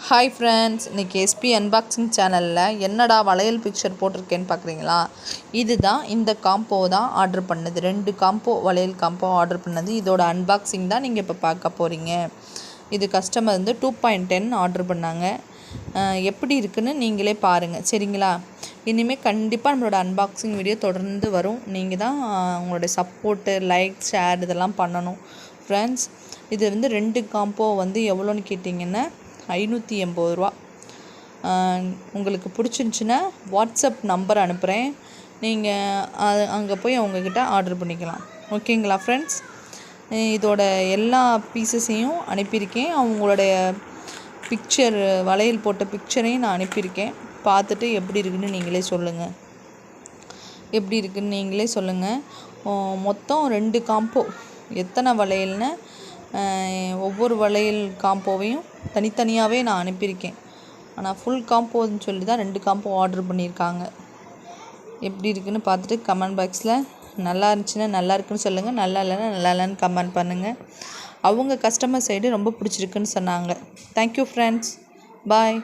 Hi friends, இன்றைக்கி SP unboxing சேனலில் என்னடா வளையல் பிக்சர் போட்டிருக்கேன்னு பார்க்குறீங்களா? இதுதான் இந்த காம்போ தான் ஆர்டர் பண்ணது. 2 காம்போ வளையல் காம்போ ஆர்டர் பண்ணது. இதோட அன்பாக்சிங் தான் நீங்கள் இப்போ பார்க்க போகிறீங்க. இது கஸ்டமர் 2.10 ஆர்டர் பண்ணாங்க. எப்படி இருக்குன்னு நீங்களே பாருங்கள், சரிங்களா? இனிமேல் கண்டிப்பாக நம்மளோட அன்பாக்சிங் வீடியோ தொடர்ந்து வரும். நீங்கள் தான் உங்களுடைய சப்போர்ட்டு, லைக், ஷேர் இதெல்லாம் பண்ணணும் ஃப்ரெண்ட்ஸ். இது 2 காம்போ எவ்வளோன்னு கேட்டிங்கன்னா 580 ரூபா. உங்களுக்கு பிடிச்சிருந்துச்சின்னா வாட்ஸ்அப் நம்பர் அனுப்புகிறேன். நீங்கள் அங்கே போய் அவங்கக்கிட்ட ஆர்டர் பண்ணிக்கலாம். ஓகேங்களா ஃப்ரெண்ட்ஸ்? இதோட எல்லா பீசஸையும் அனுப்பியிருக்கேன். அவங்களுடைய பிக்சர், வளையல் போட்ட பிக்சரையும் நான் அனுப்பியிருக்கேன். பார்த்துட்டு எப்படி இருக்குன்னு நீங்களே சொல்லுங்கள். மொத்தம் 2 காம்போ. எத்தனை வளையல்னு ஒவ்வொரு வளையல் காம்போவையும் தனித்தனியாகவே நான் அனுப்பியிருக்கேன். ஆனால் ஃபுல் காம்போன்னு சொல்லி தான் 2 காம்போ ஆர்டர் பண்ணியிருக்காங்க. எப்படி இருக்குன்னு பார்த்துட்டு கமெண்ட் பாக்ஸில் நல்லா இருந்துச்சுன்னா நல்லா இருக்குன்னு சொல்லுங்கள், நல்லா இல்லைன்னா நல்லா இல்லைன்னு கமெண்ட் பண்ணுங்கள். அவங்க கஸ்டமர் சைடு ரொம்ப பிடிச்சிருக்குன்னு சொன்னாங்க. தேங்க்யூ ஃப்ரெண்ட்ஸ், பாய்.